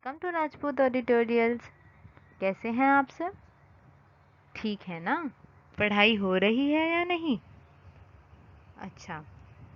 Welcome to Rajput ऑडिटोरियल्स। कैसे हैं आप सब? ठीक है ना? पढ़ाई हो रही है या नहीं? अच्छा,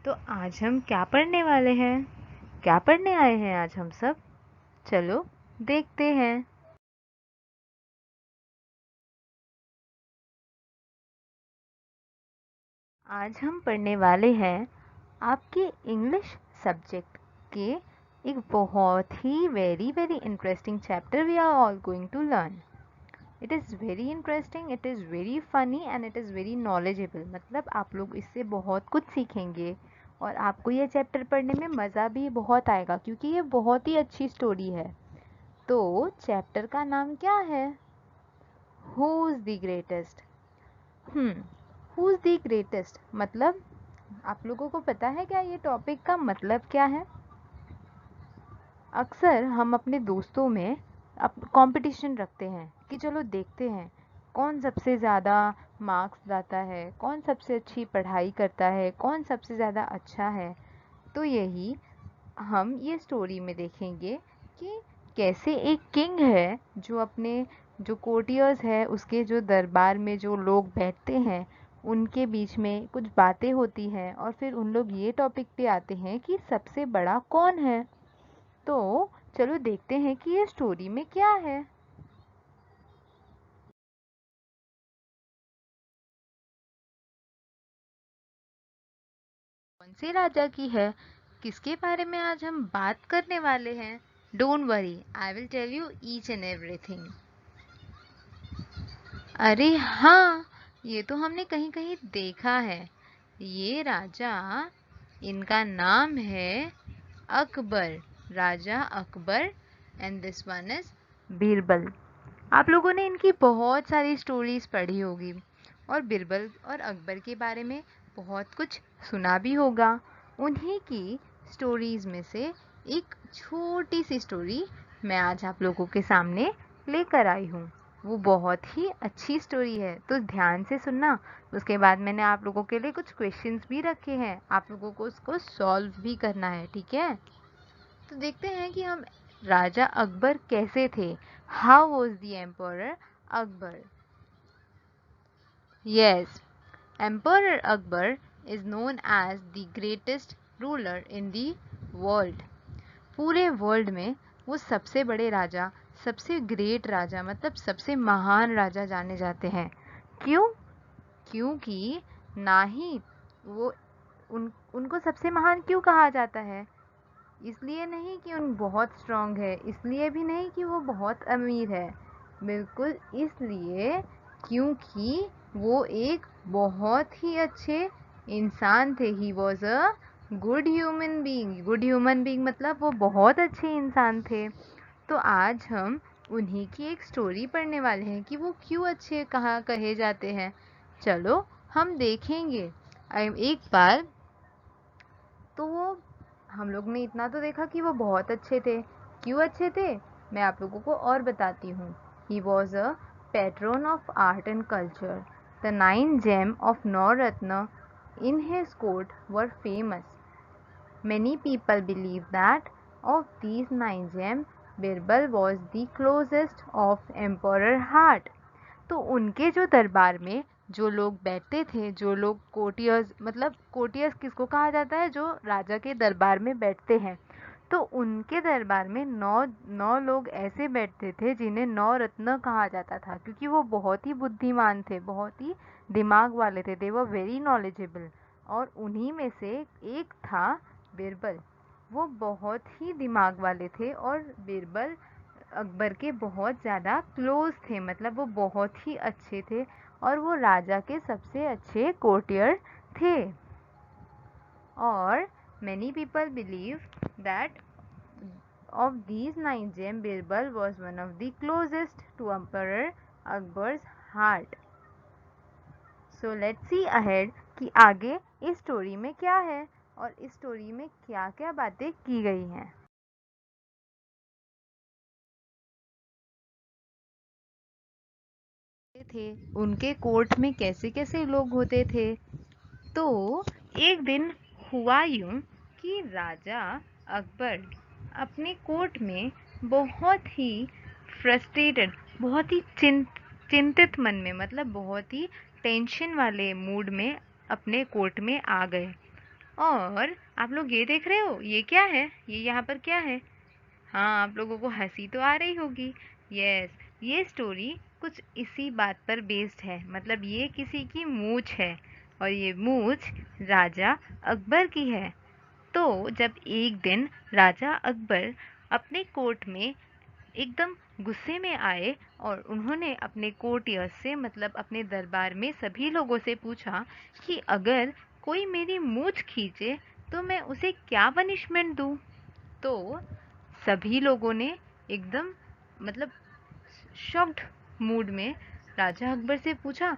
तो आज हम क्या पढ़ने वाले हैं? क्या पढ़ने आए हैं आज हम सब? चलो देखते हैं। आज हम पढ़ने वाले हैं आपके इंग्लिश सब्जेक्ट के एक बहुत ही very interesting chapter we are all going to learn. It is very interesting, it is very funny and it is very knowledgeable. मतलब आप लोग इससे बहुत कुछ सीखेंगे और आपको ये चैप्टर पढ़ने में मज़ा भी बहुत आएगा क्योंकि ये बहुत ही अच्छी स्टोरी है। तो चैप्टर का नाम क्या है? Who is the greatest. Who is the greatest मतलब आप लोगों को पता है क्या ये टॉपिक का मतलब क्या है? अक्सर हम अपने दोस्तों में कंपटीशन रखते हैं कि चलो देखते हैं कौन सबसे ज़्यादा मार्क्स लाता है, कौन सबसे अच्छी पढ़ाई करता है, कौन सबसे ज़्यादा अच्छा है। तो यही हम ये स्टोरी में देखेंगे कि कैसे एक किंग है जो अपने जो कोर्टियर्स है उसके जो दरबार में जो लोग बैठते हैं उनके बीच में कुछ बातें होती हैं और फिर उन लोग ये टॉपिक पे आते हैं कि सबसे बड़ा कौन है। तो चलो देखते हैं कि ये स्टोरी में क्या है। कौन से राजा की है, किसके बारे में आज हम बात करने वाले हैं? Don't worry, I will tell you each and everything. अरे हाँ, ये तो हमने कहीं कहीं देखा है। ये राजा, इनका नाम है अकबर, राजा Akbar. And this one is Birbal. आप लोगों ने इनकी बहुत सारी स्टोरीज पढ़ी होगी और बीरबल और अकबर के बारे में बहुत कुछ सुना भी होगा। उन्हीं की स्टोरीज में से एक छोटी सी स्टोरी मैं आज आप लोगों के सामने लेकर आई हूँ। वो बहुत ही अच्छी स्टोरी है, तो ध्यान से सुनना। उसके बाद मैंने आप लोगों के लिए कुछ क्वेश्चंस भी रखे हैं, आप लोगों को उसको सॉल्व भी करना है, ठीक है? तो देखते हैं कि हम राजा अकबर कैसे थे। How was the emperor Akbar? Yes, emperor Akbar is known as the greatest ruler in the world. पूरे वर्ल्ड में वो सबसे बड़े राजा, सबसे ग्रेट राजा मतलब सबसे महान राजा जाने जाते हैं। क्यों? क्योंकि ना ही वो उनको सबसे महान क्यों कहा जाता है? इसलिए नहीं कि उन बहुत स्ट्रांग है, इसलिए भी नहीं कि वो बहुत अमीर है, बिल्कुल इसलिए क्योंकि वो एक बहुत ही अच्छे इंसान थे। ही was a good human being. Good human being मतलब वो बहुत अच्छे इंसान थे। तो आज हम उन्हीं की एक स्टोरी पढ़ने वाले हैं कि वो क्यों अच्छे कहाँ कहे जाते हैं। चलो हम देखेंगे। एक बार तो वो हम लोग ने इतना तो देखा कि वो बहुत अच्छे थे। क्यों अच्छे थे, मैं आप लोगों को और बताती हूँ। He was a patron of art and culture. The 9 gem of Navratna in his court were famous. Many people believe that of these 9 gems, Birbal was the closest of Emperor Heart. तो उनके जो दरबार में जो लोग बैठते थे, जो लोग कोर्टियर्स, मतलब कोर्टियर्स किसको कहा जाता है? जो राजा के दरबार में बैठते हैं। तो उनके दरबार में नौ नौ लोग ऐसे बैठते थे जिन्हें नौ रत्न कहा जाता था क्योंकि वो बहुत ही बुद्धिमान थे, बहुत ही दिमाग वाले थे। दे वर वेरी नॉलेजेबल। और उन्हीं में से एक था बीरबल। वो बहुत ही दिमाग वाले थे और बीरबल अकबर के बहुत ज़्यादा क्लोज थे, मतलब वो बहुत ही अच्छे थे और वो राजा के सबसे अच्छे कोर्टियर थे। और many people believe that of these 9 gems, Birbal was one of the closest to Emperor Akbar's heart. So let's see ahead कि आगे इस स्टोरी में क्या है और इस स्टोरी में क्या क्या बातें की गई हैं। थे उनके कोर्ट में कैसे कैसे लोग होते थे। तो एक दिन हुआ यूं कि राजा अकबर अपने कोर्ट में बहुत ही फ्रस्ट्रेटेड, बहुत ही चिंतित मन में, मतलब बहुत ही टेंशन वाले मूड में अपने कोर्ट में आ गए। और आप लोग ये देख रहे हो, ये क्या है, ये यहाँ पर क्या है? हाँ, आप लोगों को हंसी तो आ रही होगी। यस, ये स्टोरी कुछ इसी बात पर बेस्ड है, मतलब ये किसी की मूंछ है, और ये मूंछ राजा अकबर की है। तो जब एक दिन राजा अकबर अपने कोर्ट में एकदम गुस्से में आए, और उन्होंने अपने कोर्टियर्स से, मतलब अपने दरबार में सभी लोगों से पूछा कि अगर कोई मेरी मूंछ खींचे तो मैं उसे क्या पनिशमेंट दूं। तो सभी लोगों ने एकदम, मतलब शॉक्ड मूड में राजा अकबर से पूछा,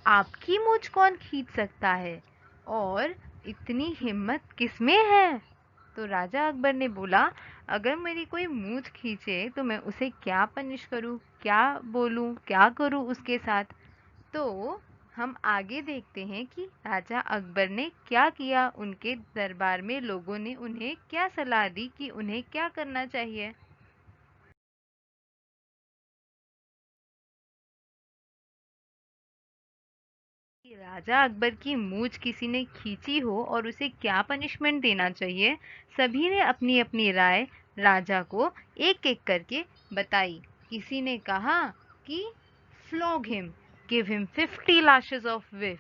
आपकी मूंछ कौन खींच सकता है, और इतनी हिम्मत किसमें है? तो राजा अकबर ने बोला, अगर मेरी कोई मूंछ खींचे तो मैं उसे क्या पनिश करूं, क्या बोलूं, क्या करूं उसके साथ। तो हम आगे देखते हैं कि राजा अकबर ने क्या किया, उनके दरबार में लोगों ने उन्हें क्या सलाह दी कि उन्हें क्या करना चाहिए। कि राजा अकबर की मूंछ किसी ने खींची हो और उसे क्या पनिशमेंट देना चाहिए, सभी ने अपनी अपनी राय राजा को एक एक करके बताई। किसी ने कहा कि flog him, give him 50 lashes of whip,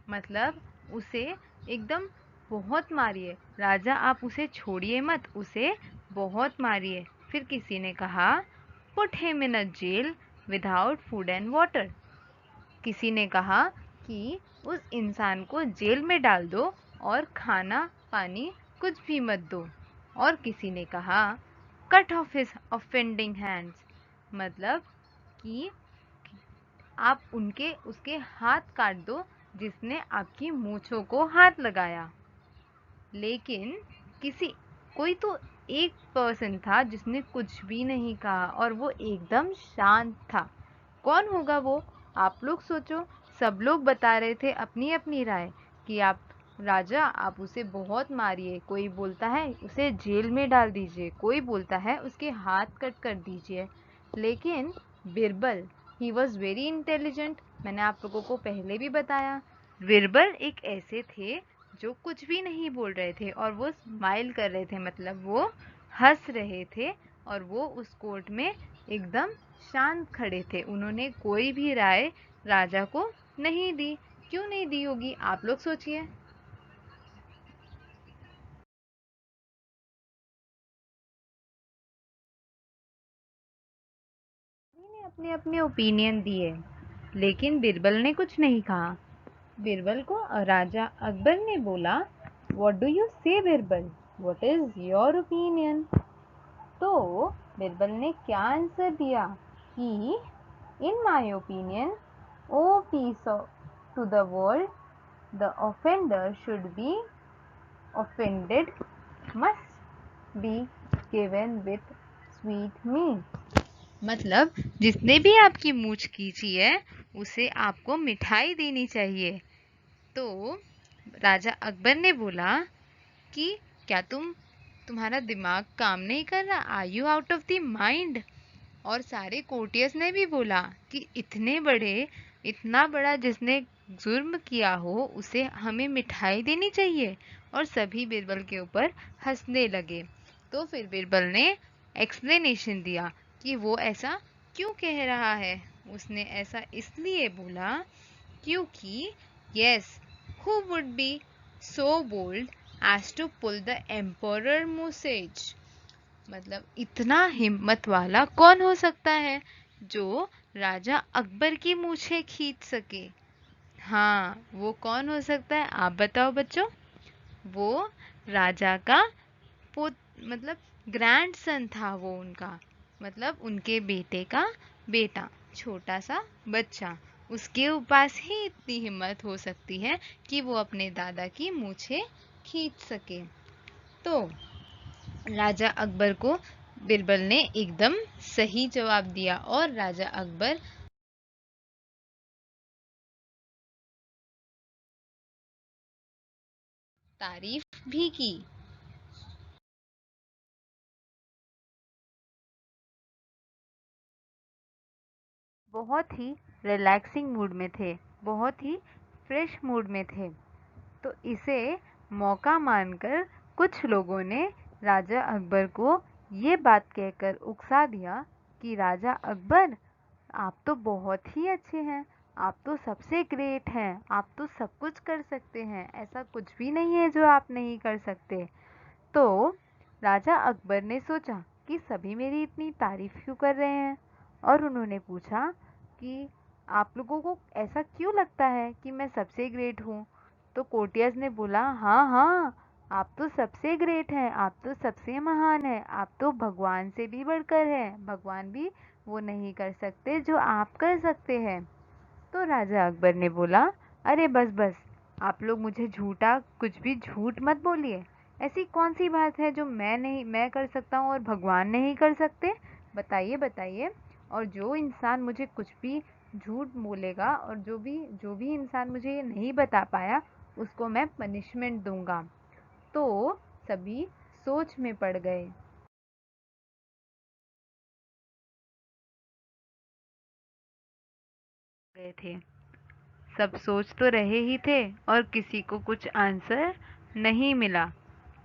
मतलब उसे एकदम बहुत मारिए, राजा आप उसे छोड़िए मत, उसे बहुत मारिए। फिर किसी ने कहा, put him in a jail without food and water, किसी ने कहा कि उस इंसान को जेल में डाल दो और खाना पानी कुछ भी मत दो। और किसी ने कहा, cut off his offending hands, मतलब कि आप उनके उसके हाथ काट दो जिसने आपकी मूंछों को हाथ लगाया। लेकिन किसी कोई तो एक पर्सन था जिसने कुछ भी नहीं कहा, और वो एकदम शांत था। कौन होगा वो? आप लोग सोचो। सब लोग बता रहे थे अपनी अपनी राय कि आप राजा आप उसे बहुत मारिए, कोई बोलता है उसे जेल में डाल दीजिए, कोई बोलता है उसके हाथ कट कर दीजिए। लेकिन Birbal, he was very intelligent, मैंने आप लोगों को पहले भी बताया। बिरबल एक ऐसे थे जो कुछ भी नहीं बोल रहे थे, और वो स्माइल कर रहे थे, मतलब वो हंस रहे थे, और वो उस कोर्ट में एकदम शांत खड़े थे। उन्होंने कोई भी राय राजा को नहीं दी। क्यों नहीं दी होगी, आप लोग सोचिए। सभी ने अपने अपने ओपिनियन दिए, लेकिन बिरबल ने कुछ नहीं कहा। बिरबल को राजा अकबर ने बोला, what do you say Birbal, what is your opinion? तो बिरबल ने क्या आंसर दिया कि in my opinion, oh peace to the world, the offender should be offended, must be given with sweet meat, मतलब जिसने भी आपकी मूंछ खींची है उसे आपको मिठाई देनी चाहिए। तो राजा अकबर ने बोला कि क्या तुम्हारा दिमाग काम नहीं कर रहा, are you out of the mind? और सारे कोर्टियर्स ने भी बोला कि इतना बड़ा जिसने जुर्म किया हो उसे हमें मिठाई देनी चाहिए। और सभी बिरबल के ऊपर हंसने लगे। तो फिर बिरबल ने एक्सप्लेनेशन दिया कि वो ऐसा क्यों कह रहा है। उसने ऐसा इसलिए बोला क्योंकि yes, who would be so bold as to pull the emperor moustaches, मतलब इतना हिम्मत वाला कौन हो सकता है जो राजा अकबर की मूछें खींच सके। हाँ, वो कौन हो सकता है, आप बताओ बच्चों? वो राजा का पोत मतलब ग्रैंडसन था वो उनका, मतलब उनके बेटे का बेटा, छोटा सा बच्चा। उसके पास ही इतनी हिम्मत हो सकती है कि वो अपने दादा की मूछें खींच सके। तो राजा अकबर को बिरबल ने एकदम सही जवाब दिया, और राजा अकबर तारीफ भी की। बहुत ही रिलैक्सिंग मूड में थे, बहुत ही फ्रेश मूड में थे। तो इसे मौका मानकर कुछ लोगों ने राजा अकबर को ये बात कहकर उकसा दिया कि राजा अकबर, आप तो बहुत ही अच्छे हैं, आप तो सबसे ग्रेट हैं, आप तो सब कुछ कर सकते हैं, ऐसा कुछ भी नहीं है जो आप नहीं कर सकते। तो राजा अकबर ने सोचा कि सभी मेरी इतनी तारीफ क्यों कर रहे हैं, और उन्होंने पूछा कि आप लोगों को ऐसा क्यों लगता है कि मैं सबसे ग्रेट हूँ। तो कोर्टियर्स ने बोला, हाँ हाँ, आप तो सबसे ग्रेट हैं, आप तो सबसे महान हैं, आप तो भगवान से भी बढ़कर हैं, भगवान भी वो नहीं कर सकते जो आप कर सकते हैं। तो राजा अकबर ने बोला, अरे बस बस, आप लोग मुझे झूठा कुछ भी झूठ मत बोलिए। ऐसी कौन सी बात है जो मैं कर सकता हूँ और भगवान नहीं कर सकते? बताइए बताइए। और जो इंसान मुझे कुछ भी झूठ बोलेगा, और जो भी इंसान मुझे ये नहीं बता पाया, उसको मैं पनिशमेंट दूंगा। तो सभी सोच में पड़ गए थे। सब सोच तो रहे ही थे और किसी को कुछ आंसर नहीं मिला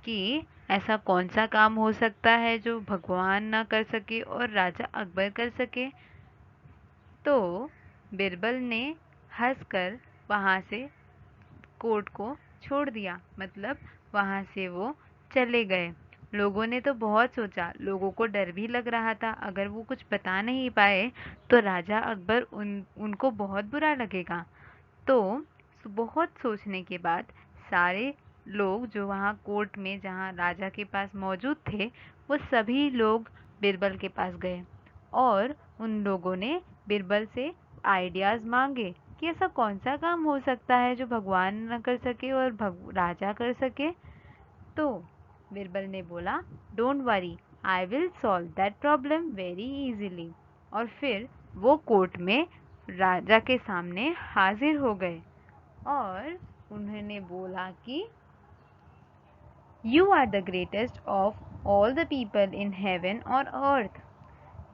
कि ऐसा कौन सा काम हो सकता है जो भगवान ना कर सके और राजा अकबर कर सके। तो बिरबल ने हंसकर वहाँ से कोर्ट को छोड़ दिया, मतलब वहाँ से वो चले गए। लोगों ने तो बहुत सोचा, लोगों को डर भी लग रहा था, अगर वो कुछ बता नहीं पाए तो राजा अकबर उनको बहुत बुरा लगेगा। तो बहुत सोचने के बाद सारे लोग जो वहाँ कोर्ट में जहाँ राजा के पास मौजूद थे, वो सभी लोग बिरबल के पास गए और उन लोगों ने बिरबल से आइडियाज़ मांगे कि ऐसा कौन सा काम हो सकता है जो भगवान न कर सके और राजा कर सके। तो बिरबल ने बोला, don't worry, I will solve that problem very easily. और फिर वो कोर्ट में राजा के सामने हाजिर हो गए और उन्होंने बोला कि you are the greatest of all the people in heaven और earth,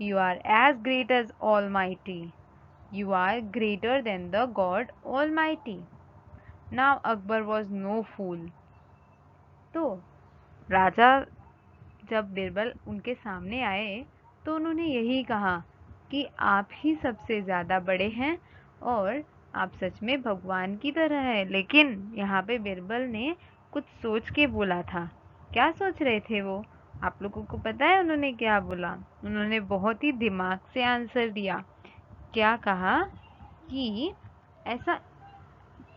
you are as great as almighty, you are greater than the god almighty. Now Akbar was no fool. तो राजा जब बिरबल उनके सामने आए तो उन्होंने यही कहा कि आप ही सबसे ज़्यादा बड़े हैं और आप सच में भगवान की तरह हैं। लेकिन यहाँ पे बिरबल ने कुछ सोच के बोला था। क्या सोच रहे थे वो? आप लोगों को पता है उन्होंने क्या बोला? उन्होंने बहुत ही दिमाग से आंसर दिया। क्या कहा कि ऐसा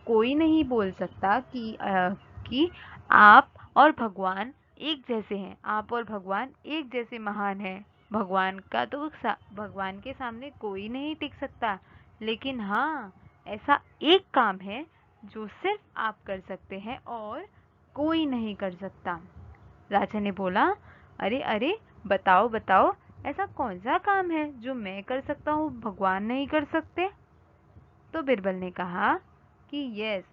कोई नहीं बोल सकता कि आप और भगवान एक जैसे हैं, आप और भगवान एक जैसे महान हैं। भगवान के सामने कोई नहीं टिक सकता। लेकिन हाँ, ऐसा एक काम है जो सिर्फ आप कर सकते हैं और कोई नहीं कर सकता। राजा ने बोला, अरे अरे, बताओ बताओ, ऐसा कौन सा काम है जो मैं कर सकता हूँ भगवान नहीं कर सकते? तो बिरबल ने कहा कि यस,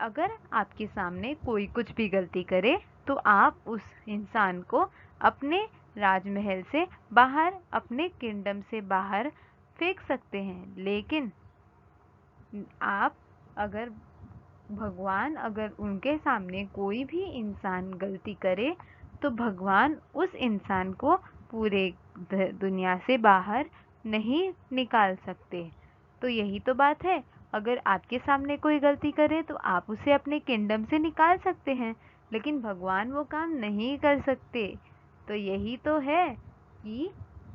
अगर आपके सामने कोई कुछ भी गलती करे तो आप उस इंसान को अपने राजमहल से बाहर, अपने किंगडम से बाहर फेंक सकते हैं। लेकिन आप अगर अगर उनके सामने कोई भी इंसान गलती करे तो भगवान उस इंसान को पूरे दुनिया से बाहर नहीं निकाल सकते। तो यही तो बात है, अगर आपके सामने कोई गलती करे तो आप उसे अपने किंगडम से निकाल सकते हैं, लेकिन भगवान वो काम नहीं कर सकते। तो यही तो है कि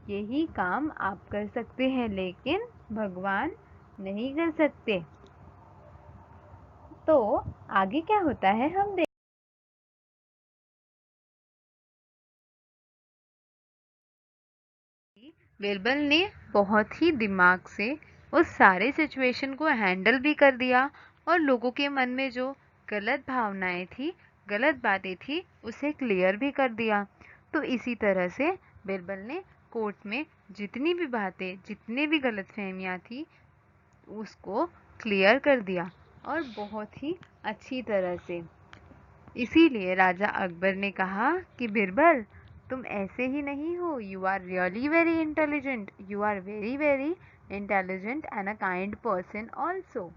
यही काम आप कर सकते हैं लेकिन भगवान नहीं कर सकते। तो आगे क्या होता है हम देख। बिरबल ने बहुत ही दिमाग से उस सारे सिचुएशन को हैंडल भी कर दिया और लोगों के मन में जो गलत भावनाएं थी, गलत बातें थी, उसे क्लियर भी कर दिया। तो इसी तरह से बिरबल ने कोर्ट में जितनी भी बातें, जितनी भी गलतफहमियां थी, उसको क्लियर कर दिया और बहुत ही अच्छी तरह से। इसीलिए राजा अकबर ने कहा कि बिरबल, तुम ऐसे ही नहीं हो, you are really very intelligent, you are very very intelligent and a kind person also.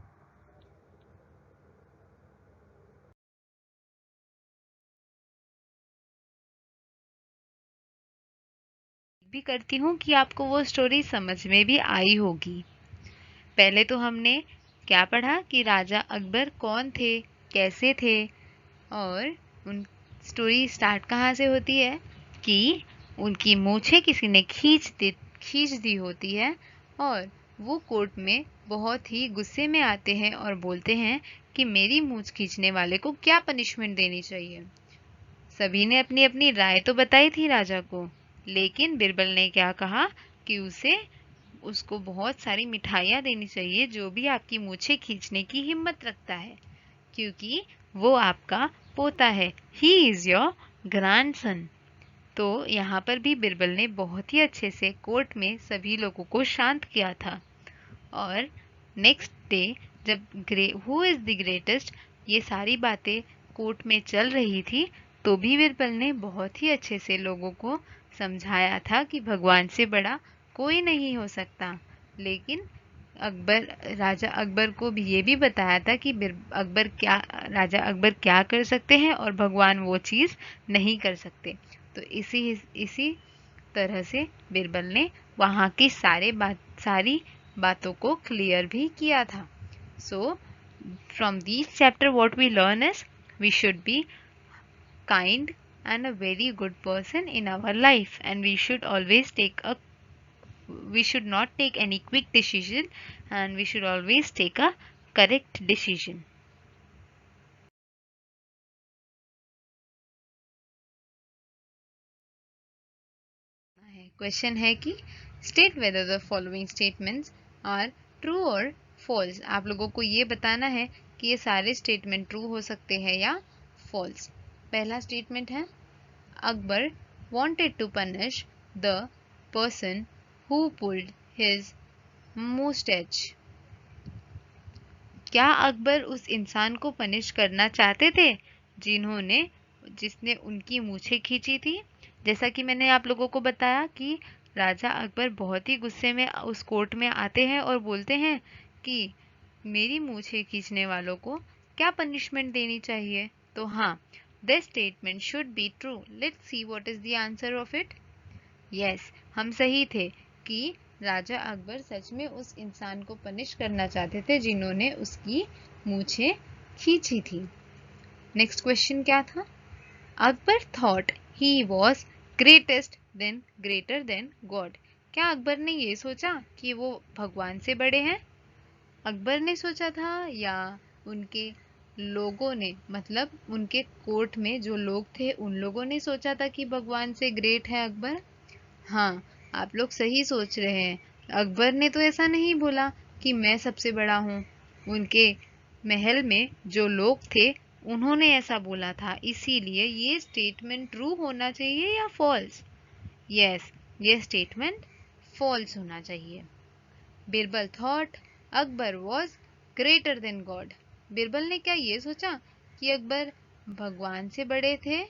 भी करती हूँ कि आपको वो स्टोरी समझ में भी आई होगी। पहले तो हमने क्या पढ़ा कि राजा अकबर कौन थे, कैसे थे, और उन स्टोरी स्टार्ट कहाँ से होती है कि उनकी मूछें किसी ने खींच दी होती है और वो कोर्ट में बहुत ही गुस्से में आते हैं और बोलते हैं कि मेरी मूछ खींचने वाले को क्या पनिशमेंट देनी चाहिए। सभी ने अपनी अपनी राय तो बताई थी राजा को, लेकिन बिरबल ने क्या कहा कि उसे उसको बहुत सारी मिठाइयाँ देनी चाहिए जो भी आपकी मूछें खींचने की हिम्मत रखता है, क्योंकि वो आपका पोता है। He is your grandson. तो यहाँ पर भी बिरबल ने बहुत ही अच्छे से कोर्ट में सभी लोगों को शांत किया था। और नेक्स्ट डे जब हु इज द ग्रेटेस्ट ये सारी बातें कोर्ट में चल रही थी, तो भी बिरबल ने बहुत ही अच्छे से लोगों को समझाया था कि भगवान से बड़ा कोई नहीं हो सकता। लेकिन अकबर राजा अकबर को भी ये भी बताया था कि राजा अकबर क्या कर सकते हैं और भगवान वो चीज़ नहीं कर सकते। तो इसी तरह से बिरबल ने वहाँ की सारी बातों को क्लियर भी किया था। So from this chapter what we learn is we should be kind and a very good person in our life, and we should not take any quick decision, and we should always take a correct decision. Question है कि state whether the following statements are true और false. आप लोगों को ये बताना है कि ये सारे स्टेटमेंट ट्रू हो सकते हैं या फॉल्स। पहला स्टेटमेंट है Akbar wanted to punish the person who pulled his mustache। क्या अकबर उस इंसान को पनिश करना चाहते थे जिसने उनकी मूछें खींची थी। जैसा कि मैंने आप लोगों को बताया कि राजा अकबर बहुत ही गुस्से में उस कोर्ट में आते हैं और बोलते हैं कि मेरी मूछें खींचने वालों को क्या पनिशमेंट देनी चाहिए। तो हाँ, this statement should be true. Let's see what is the answer of it. Yes, हम सही थे कि राजा अकबर सच में उस इंसान को पनिश करना चाहते थे जिन्होंने उसकी मूछें खींची थी। नेक्स्ट क्वेश्चन क्या था? Akbar thought he was greater than God. क्या अकबर ने ये सोचा कि वो भगवान से बड़े हैं? अकबर ने सोचा था या उनके लोगों ने, मतलब उनके कोर्ट में जो लोग थे उन लोगों ने सोचा था कि भगवान से ग्रेट है अकबर? हाँ, आप लोग सही सोच रहे हैं। अकबर ने तो ऐसा नहीं बोला कि मैं सबसे बड़ा हूँ। उनके महल में जो लोग थे उन्होंने ऐसा बोला था, इसीलिए ये स्टेटमेंट ट्रू होना चाहिए या फॉल्स? यस, ये स्टेटमेंट फॉल्स होना चाहिए। Birbal thought Akbar was greater than God. Birbal ने क्या ये सोचा कि अकबर भगवान से बड़े थे?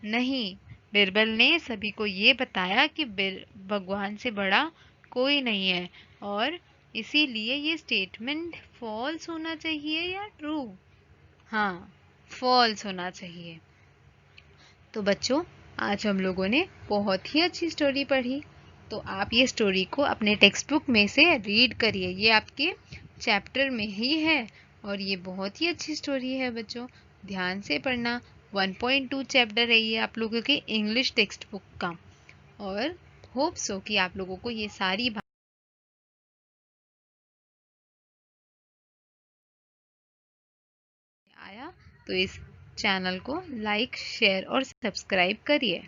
नहीं, बिरबल ने सभी को ये बताया कि भगवान से बड़ा कोई नहीं है, और इसीलिए ये स्टेटमेंट फॉल्स होना चाहिए या ट्रू? हाँ, फॉल्स होना चाहिए। तो बच्चों, आज हम लोगों ने बहुत ही अच्छी स्टोरी पढ़ी। तो आप ये स्टोरी को अपने टेक्स्ट बुक में से रीड करिए। ये आपके चैप्टर में ही है और ये बहुत ही अच्छी स्टोरी है बच्चों। ध्यान से पढ़ना। 1.2 चैप्टर है ये आप लोगों के इंग्लिश टेक्स्ट बुक का। और होप सो कि आप लोगों को ये सारी आया। तो इस चैनल को लाइक, शेयर और सब्सक्राइब करिए।